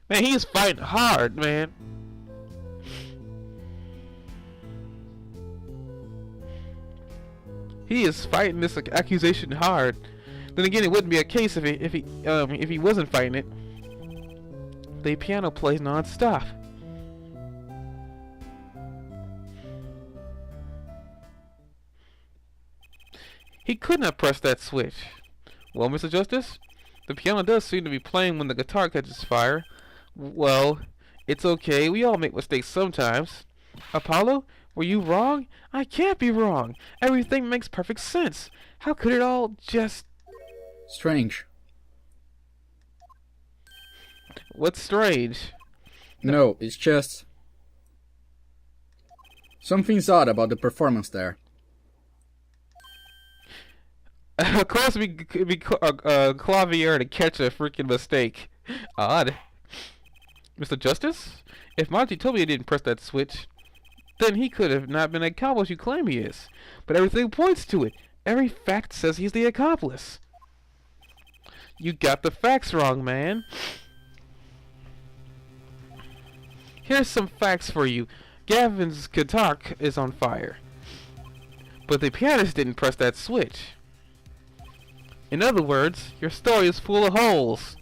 Man, he is fighting hard, man. He is fighting this accusation hard. Then again, it wouldn't be a case if he wasn't fighting it. The piano plays non-stop. He couldn't have pressed that switch. Well, Mr. Justice, the piano does seem to be playing when the guitar catches fire. Well, it's okay. We all make mistakes sometimes. Apollo, were you wrong? I can't be wrong. Everything makes perfect sense. How could it all just... Strange. What's strange? No, it's just... something's odd about the performance there. Of course, we could be Klavier to catch a freaking mistake. Odd. Mr. Justice? If Monty told me he didn't press that switch, then he could have not been the accomplice you claim he is. But everything points to it. Every fact says he's the accomplice. You got the facts wrong, man. Here's some facts for you. Gavin's guitar is on fire, but the pianist didn't press that switch. In other words, your story is full of holes.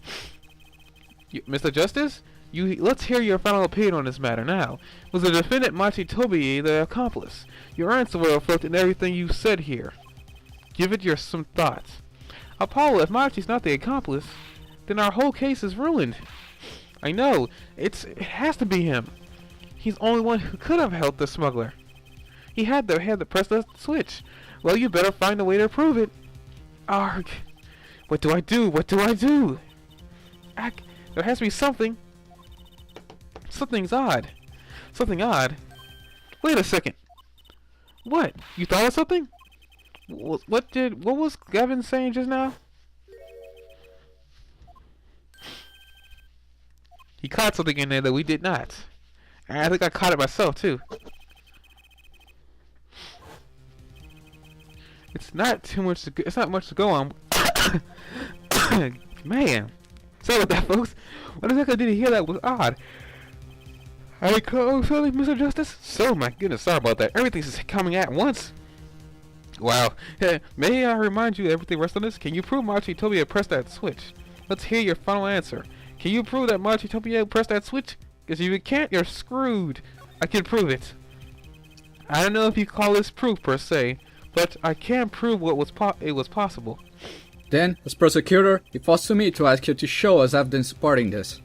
Mr. Justice, let's hear your final opinion on this matter now. Was the defendant Machi Tobiye the accomplice? Your answer will reflect in everything you said here. Give it some thought. Apollo, if Machi's not the accomplice, then our whole case is ruined. I know, it has to be him. He's the only one who could have helped the smuggler. He had to press the switch. Well, you better find a way to prove it. Arg. What do I do? What do I do? There has to be something. Something's odd. Something odd? Wait a second. What? You thought of something? What was Gavin saying just now? He caught something in there that we did not. And I think I caught it myself too. It's not much to go on. Man. Sorry about that, folks. What exactly did he hear that was odd? I call something, Mr. Justice? So, my goodness, sorry about that. Everything's just coming at once. Wow. Hey, may I remind you that everything rests on this? Can you prove Machi Tobiye pressed that switch? Let's hear your final answer. Can you prove that Machi Tobiye pressed that switch? Because if you can't, you're screwed. I can prove it. I don't know if you call this proof per se, but I can prove it was possible. Then, as prosecutor, it falls to me to ask you to show us evidence supporting this.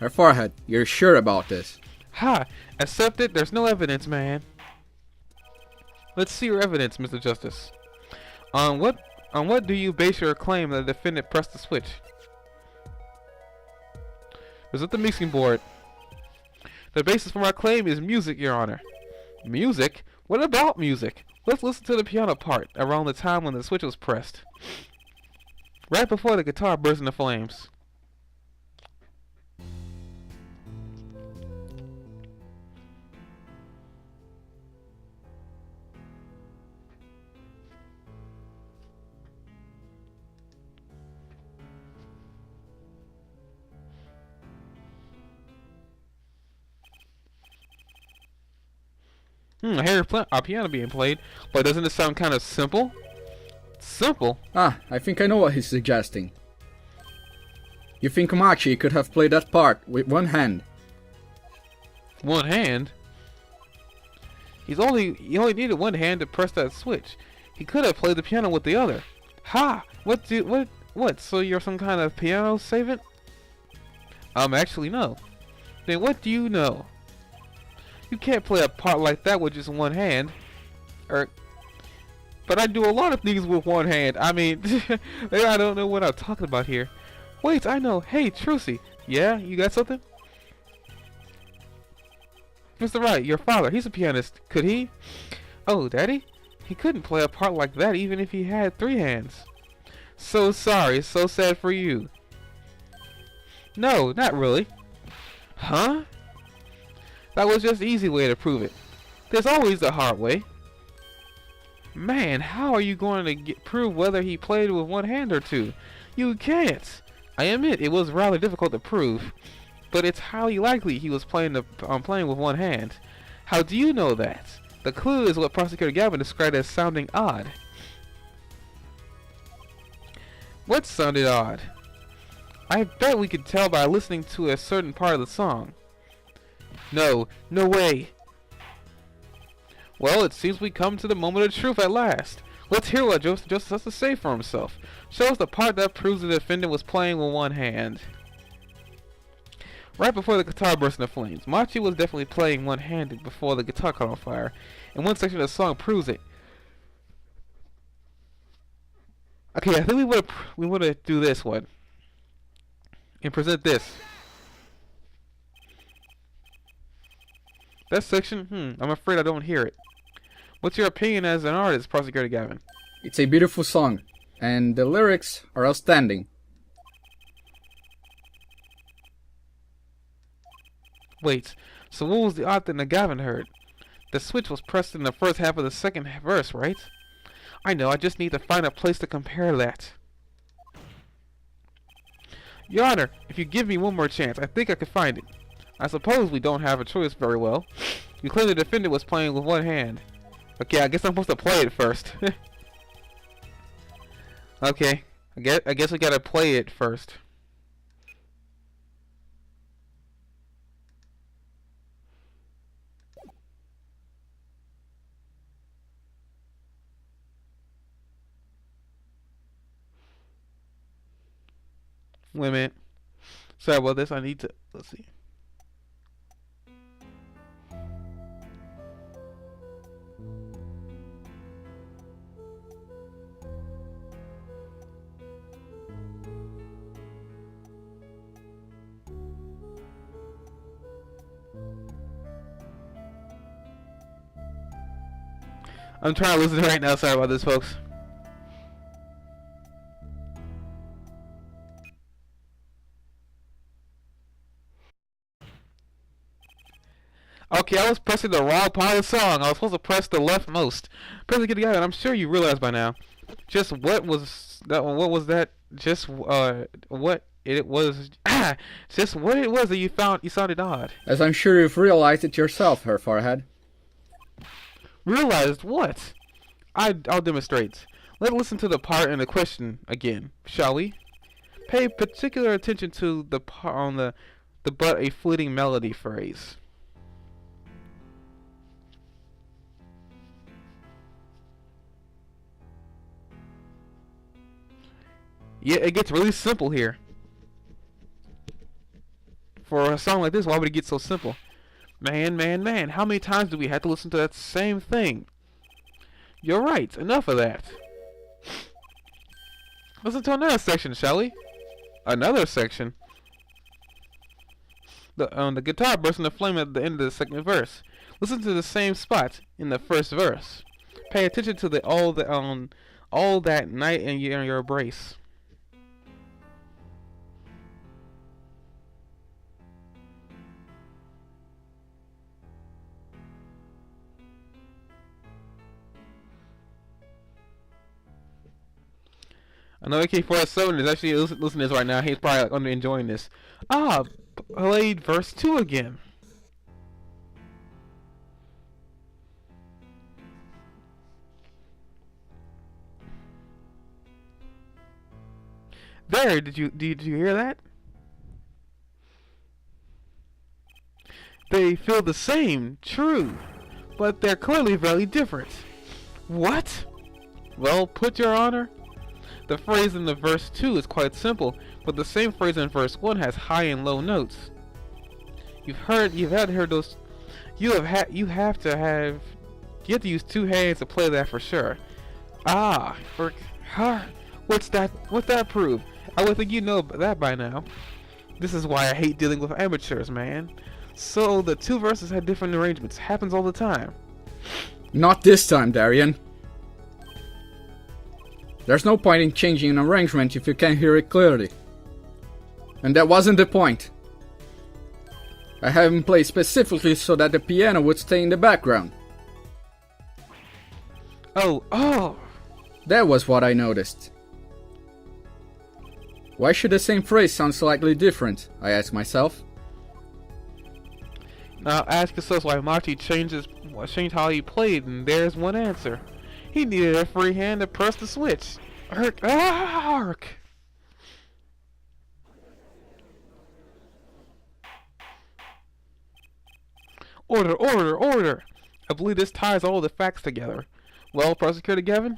Her forehead, you're sure about this? Ha! Accept it, there's no evidence, man. Let's see your evidence, Mr. Justice. On what do you base your claim that the defendant pressed the switch? Was it the mixing board? The basis for my claim is music, Your Honor. Music? What about music? Let's listen to the piano part around the time when the switch was pressed. Right before the guitar burst into flames. I hear a piano being played, but doesn't it sound kind of simple? Simple? Ah, I think I know what he's suggesting. You think Machi could have played that part with one hand? One hand? He only needed one hand to press that switch. He could have played the piano with the other. Ha! What? So you're some kind of piano savant? Actually no. Then what do you know? You can't play a part like that with just one hand. But I do a lot of things with one hand. I mean, maybe I don't know what I'm talking about here. Wait, I know. Hey, Trucy. Yeah, you got something? Mr. Wright, your father, he's a pianist. Could he? Oh, Daddy? He couldn't play a part like that even if he had 3 hands. So sorry, so sad for you. No, not really. Huh? That was just the easy way to prove it. There's always the hard way. Man, how are you going to prove whether he played with one hand or two? You can't. I admit it was rather difficult to prove, but it's highly likely he was playing with one hand. How do you know that? The clue is what Prosecutor Gavin described as sounding odd. What sounded odd? I bet we could tell by listening to a certain part of the song. No way. Well, it seems we come to the moment of truth at last. Let's hear what Joseph has to say for himself. Show us the part that proves the defendant was playing with one hand. Right before the guitar burst into flames, Machi was definitely playing one-handed before the guitar caught on fire, and one section of the song proves it. Okay, I think we wanna do this one and present this. That section, I'm afraid I don't hear it. What's your opinion as an artist, Prosecutor Gavin? It's a beautiful song, and the lyrics are outstanding. Wait, so what was the odd thing that Gavin heard? The switch was pressed in the first half of the second verse, right? I know, I just need to find a place to compare that. Your Honor, if you give me one more chance, I think I could find it. I suppose we don't have a choice very well. You claim the defendant was playing with one hand. Okay, I guess I'm supposed to play it first. Okay, I guess we gotta play it first. Wait a minute. Sorry about this. I need to. Let's see. I'm trying to listen right now. Sorry about this, folks. Okay, I was pressing the wrong part of the song. I was supposed to press the leftmost. Pressing it together, and I'm sure you realize by now. Just what was that? What was that? Just what it was? Just what it was that you found. You sounded odd. As I'm sure you've realized it yourself, Her Forehead. Realized what? I'll demonstrate. Let's listen to the part in the question again, shall we? Pay particular attention to the part on the but a fleeting melody phrase. Yeah, it gets really simple here. For a song like this, why would it get so simple? Man, how many times do we have to listen to that same thing? You're right, enough of that. Listen to another section, shall we? Another section? The guitar bursts into flame at the end of the second verse. Listen to the same spot in the first verse. Pay attention to all that night in your embrace. I know AK-47 is actually listening to this right now. He's probably like enjoying this. Played verse 2 again. There, did you hear that? They feel the same, true, but they're clearly very different. What? Well, put your honor. The phrase in the verse 2 is quite simple, but the same phrase in verse 1 has high and low notes. You have to use two hands to play that for sure. What's that prove? I would think you know that by now. This is why I hate dealing with amateurs, man. So the two verses had different arrangements. Happens all the time. Not this time, Darian. There's no point in changing an arrangement if you can't hear it clearly. And that wasn't the point. I have him play specifically so that the piano would stay in the background. Oh! That was what I noticed. Why should the same phrase sound slightly different? I asked myself. Now ask yourself why Marty changed how he played, and there's one answer. He needed a free hand to press the switch. Ark! Ark! Order! Order! Order! I believe this ties all the facts together. Well, Prosecutor Gavin?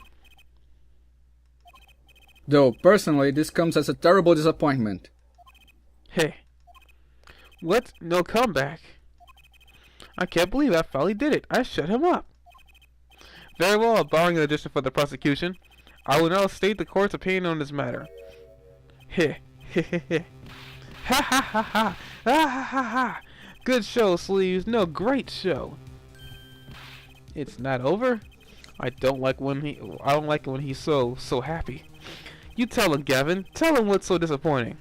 Though, personally, this comes as a terrible disappointment. Hey. What? No comeback? I can't believe I finally did it. I shut him up. Very well, barring an addition for the prosecution, I will now state the court's opinion on this matter. Heh. Heh. Ha ha ha ha. Ha ha ha ha. Good show, Sleeves. No, great show. It's not over? I don't like it when he's so happy. You tell him, Gavin. Tell him what's so disappointing.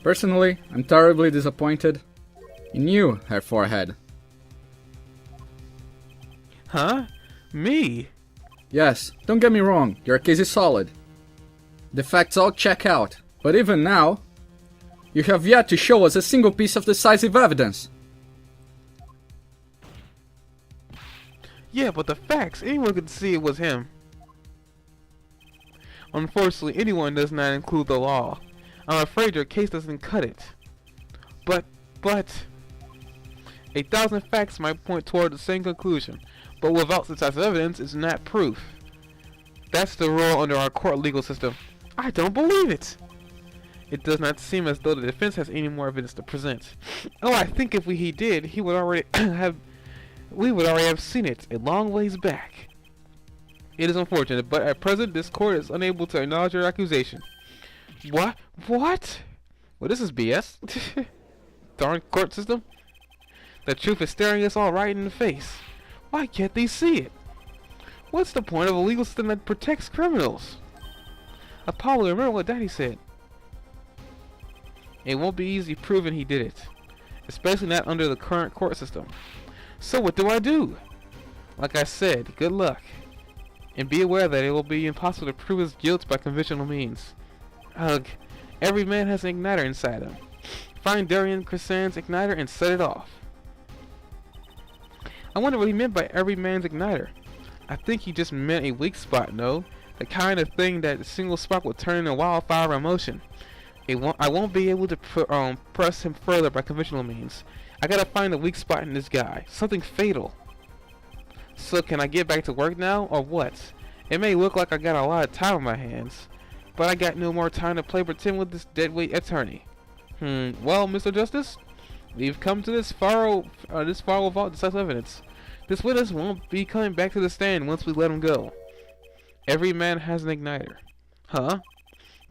Personally, I'm terribly disappointed in you, Herr Forehead. Huh? Me? Yes, don't get me wrong, your case is solid. The facts all check out, but even now, you have yet to show us a single piece of decisive evidence. Yeah, but the facts, anyone could see it was him. Unfortunately, anyone does not include the law. I'm afraid your case doesn't cut it. But 1,000 facts might point toward the same conclusion, but without decisive evidence is not proof. That's the rule under our court legal system. I don't believe it! It does not seem as though the defense has any more evidence to present. Oh, I think if he did, we would already have seen it a long ways back. It is unfortunate, but at present this court is unable to acknowledge your accusation. What? What? Well, this is BS. Darn court system. The truth is staring us all right in the face. Why can't they see it? What's the point of a legal system that protects criminals? Apollo, remember what Daddy said. It won't be easy proving he did it, especially not under the current court system. So what do I do? Like I said, good luck. And be aware that it will be impossible to prove his guilt by conventional means. Ugh, every man has an igniter inside him. Find Darian Crescent's igniter and set it off. I wonder what he meant by every man's igniter. I think he just meant a weak spot, no? The kind of thing that a single spark would turn into a wildfire of emotion. I won't be able to press him further by conventional means. I gotta find a weak spot in this guy. Something fatal. So can I get back to work now, or what? It may look like I got a lot of time on my hands, but I got no more time to play pretend with this deadweight attorney. Well, Mr. Justice, we've come to this far without decisive evidence. This witness won't be coming back to the stand once we let him go. Every man has an igniter. Huh?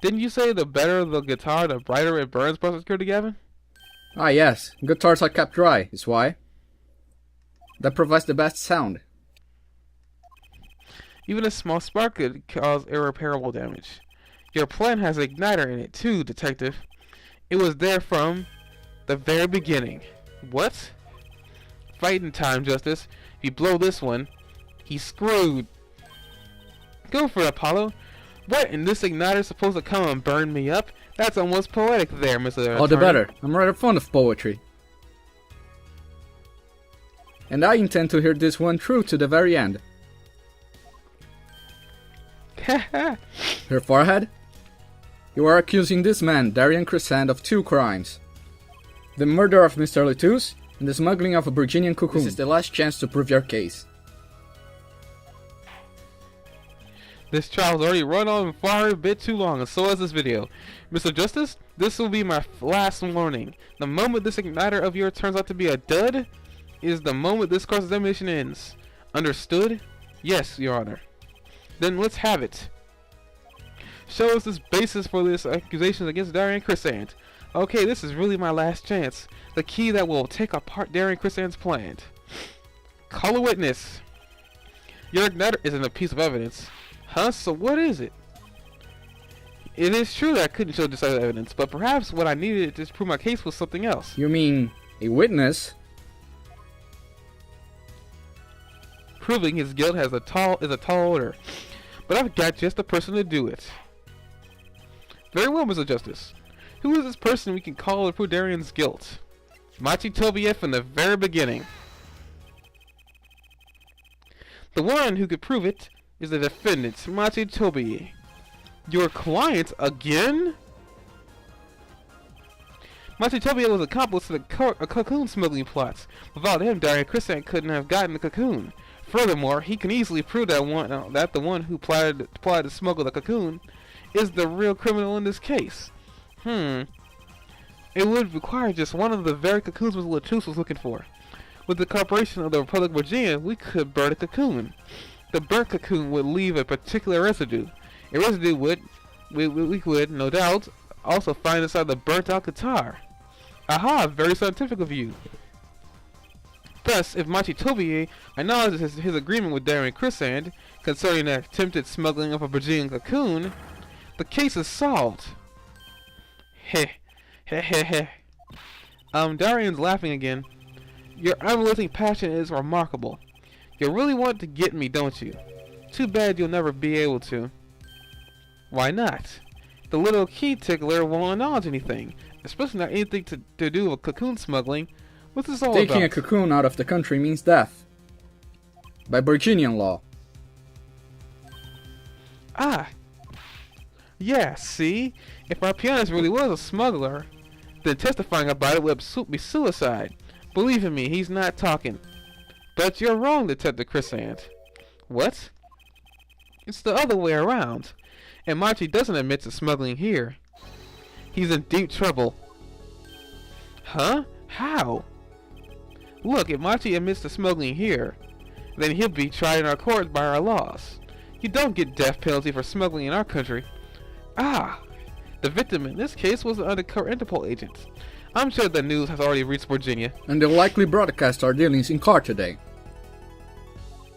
Didn't you say the better the guitar, the brighter it burns, Prosecutor Gavin? Ah yes, guitars are kept dry, is why. That provides the best sound. Even a small spark could cause irreparable damage. Your plan has an igniter in it too, Detective. It was there from the very beginning. What? Fighting time, Justice. If you blow this one, he's screwed. Go for it, Apollo. What, and this igniter supposed to come and burn me up? That's almost poetic there, Mr. All the better. I'm rather fond of poetry. And I intend to hear this one through to the very end. Her forehead? You are accusing this man, Darian Crescent, of 2 crimes. The murder of Mr. Letus and the smuggling of a Virginian cocoon. This is the last chance to prove your case. This trial's already run on far a bit too long, and so has this video. Mr. Justice, this will be my last warning. The moment this igniter of yours turns out to be a dud is the moment this cross-examination ends. Understood? Yes, Your Honor. Then let's have it. Show us this basis for this accusation against Darian Crescent. Okay, this is really my last chance. The key that will take apart Darian Crescent's plan. Call a witness. Your igniter isn't a piece of evidence. Huh? So what is it? It is true that I couldn't show decisive evidence, but perhaps what I needed to prove my case was something else. You mean a witness? Proving his guilt is a tall order, but I've got just the person to do it. Very well, Mr. Justice. Who is this person we can call to prove Darian's guilt? Machi Tobie from the very beginning. The one who could prove it is the defendant, Machi Tobie. Your client again? Machi Tobie was accomplice to the cocoon smuggling plots. Without him, Darian Chrysant couldn't have gotten the cocoon. Furthermore, he can easily prove that the one who plotted to smuggle the cocoon is the real criminal in this case. It would require just one of the very cocoons Mr. Latus was looking for. With the cooperation of the Republic of Virginia, we could burn a cocoon. The burnt cocoon would leave a particular residue. A residue we would, no doubt, also find inside the burnt-out guitar. Aha! Very scientific of you. Thus, if Machi Tobie acknowledges his agreement with Darian Chrysant concerning the attempted smuggling of a Virginian cocoon, the case is solved. Heh. Heh heh heh. Darian's laughing again. Your unrelenting passion is remarkable. You really want to get me, don't you? Too bad you'll never be able to. Why not? The little key tickler won't acknowledge anything, especially not anything to do with cocoon smuggling. What's this all about? Taking a cocoon out of the country means death. By Virginian law. Ah. Yeah, see? If our pianist really was a smuggler, then testifying about it would be suicide. Believe in me, he's not talking. But you're wrong, Detective Chrysant. What? It's the other way around. And Machi doesn't admit to smuggling here. He's in deep trouble. Huh? How? Look, if Machi admits to smuggling here, then he'll be tried in our courts by our laws. You don't get death penalty for smuggling in our country. Ah! The victim in this case was an undercover Interpol agent. I'm sure the news has already reached Virginia. And they'll likely broadcast our dealings in court today.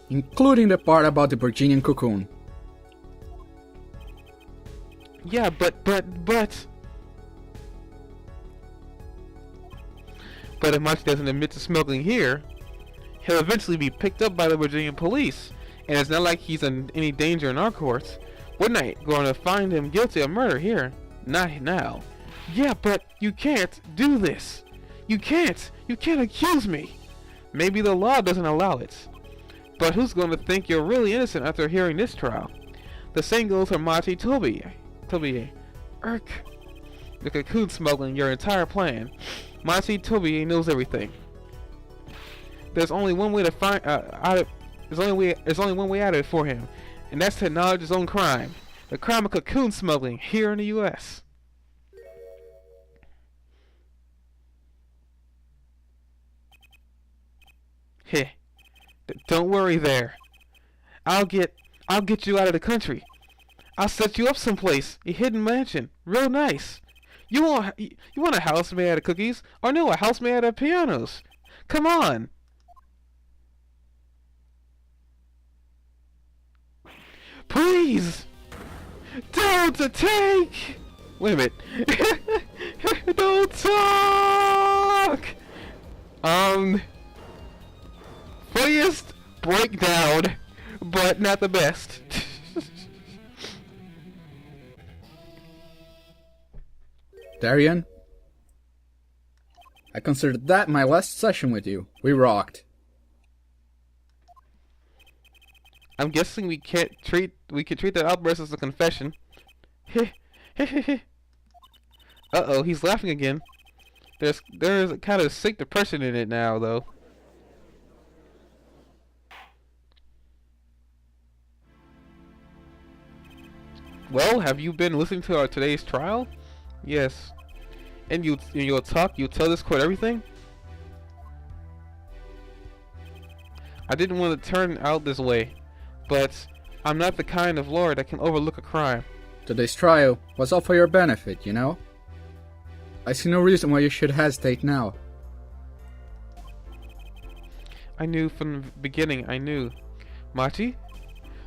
Including the part about the Virginian cocoon. Yeah, but if Machi doesn't admit to smuggling here, he'll eventually be picked up by the Virginian police, and it's not like he's in any danger in our courts. We're not going to find him guilty of murder here. Not now. Yeah, but you can't do this. You can't accuse me. Maybe the law doesn't allow it. But who's going to think you're really innocent after hearing this trial? The same goes for Machi Tobie. Irk. The cocoon smuggling, your entire plan. Machi Tobie knows everything. There's only one way to find there's only one way out of it for him, and that's to acknowledge his own crime. The crime of cocoon smuggling here in the US. Heh. Don't worry there. I'll get you out of the country. I'll set you up someplace, a hidden mansion, real nice. You want a house made out of cookies, or no, a house made out of pianos? Come on. Please, don't take. Wait a minute. Don't talk. Funniest breakdown, but not the best. Darian, I considered that my last session with you. We rocked. I'm guessing we could treat that outburst as a confession. Uh-oh, he's laughing again. There's a kind of sick depression in it now, though. Well, have you been listening to our today's trial? Yes. And you'll tell this court everything? I didn't want to turn out this way, but I'm not the kind of lawyer that can overlook a crime. Today's trial was all for your benefit, you know? I see no reason why you should hesitate now. I knew from the beginning, I knew. Machi?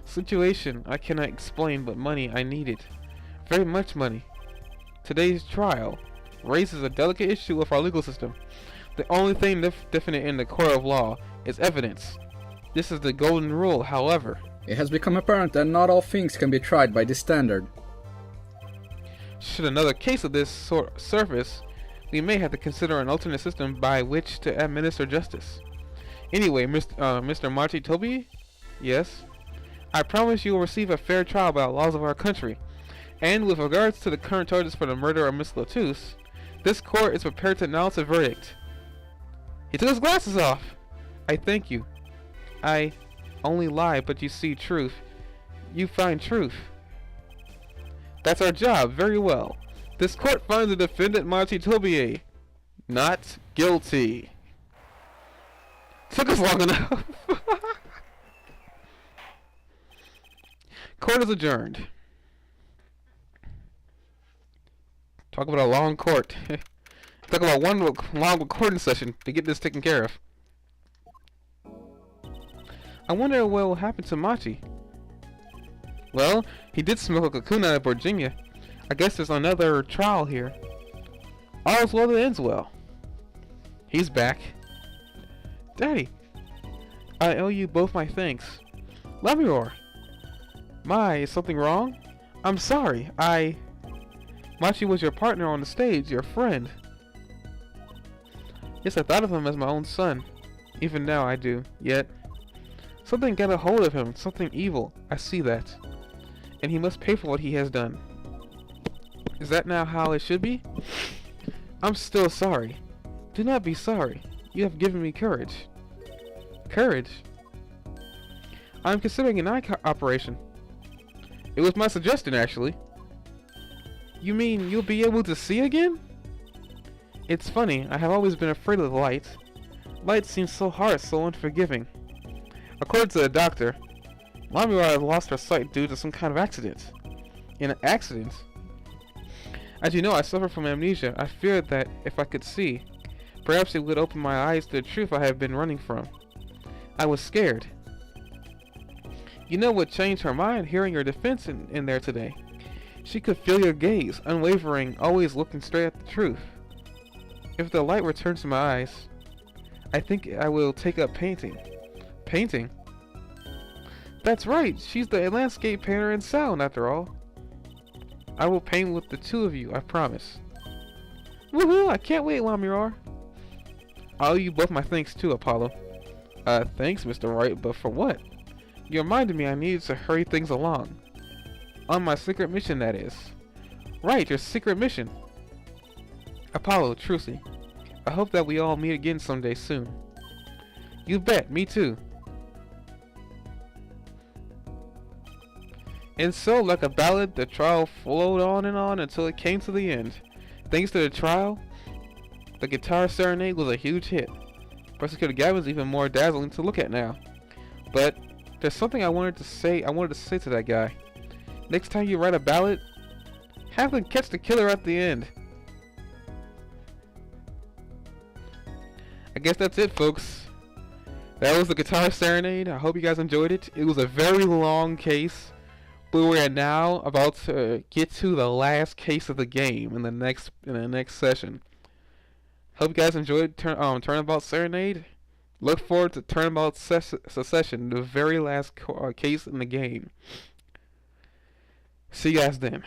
Situation I cannot explain, but money I needed. Very much money. Today's trial raises a delicate issue of our legal system. The only thing definite in the court of law is evidence. This is the golden rule, however. It has become apparent that not all things can be tried by this standard. Should another case of this sort surface, We may have to consider an alternate system by which to administer justice. Anyway, Mr. Marty Toby? Yes? I promise you will receive a fair trial by the laws of our country. And with regards to the current charges for the murder of Miss Lotus, this court is prepared to announce a verdict. He took his glasses off! I thank you. I only lie, but you see truth. You find truth. That's our job. Very well. This court finds the defendant Marty Tobier not guilty. Took us long enough. Court is adjourned. Talk about a long court. Talk about one long recording session to get this taken care of. I wonder what will happen to Machi. Well, he did smoke a cocoon out of Virginia. I guess there's another trial here. All's well that ends well. He's back. Daddy, I owe you both my thanks. Lavior. My, is something wrong? I'm sorry, Machi was your partner on the stage, your friend. Yes, I thought of him as my own son. Even now I do, yet something got a hold of him, something evil. I see that. And he must pay for what he has done. Is that now how it should be? I'm still sorry. Do not be sorry. You have given me courage. Courage? I'm considering an eye operation. It was my suggestion, actually. You mean you'll be able to see again? It's funny, I have always been afraid of the light. Light seems so harsh, so unforgiving. According to the doctor, Lamura lost her sight due to some kind of accident. An accident? As you know, I suffer from amnesia. I feared that if I could see, perhaps it would open my eyes to the truth I have been running from. I was scared. You know what changed her mind? Hearing your defense in there today. She could feel your gaze, unwavering, always looking straight at the truth. If the light returns to my eyes, I think I will take up painting. Painting? That's right, she's the landscape painter in sound, after all. I will paint with the two of you, I promise. Woohoo! I can't wait, Lamurar. I owe you both my thanks too, Apollo. Thanks, Mr. Wright, but for what? You reminded me I needed to hurry things along. On my secret mission, that is. Right, your secret mission. Apollo, truly, I hope that we all meet again someday soon. You bet, me too. And so, like a ballad, the trial flowed on and on until it came to the end. Thanks to the trial, the guitar serenade was a huge hit. Prosecutor Gavin's even more dazzling to look at now. But there's something I wanted to say to that guy. Next time you write a ballad, have them catch the killer at the end. I guess that's it, folks. That was the guitar serenade. I hope you guys enjoyed it. It was a very long case, but we are now about to get to the last case of the game in the next session. Hope you guys enjoyed Turnabout Serenade. Look forward to Turnabout Secession, the very last case in the game. See you guys then.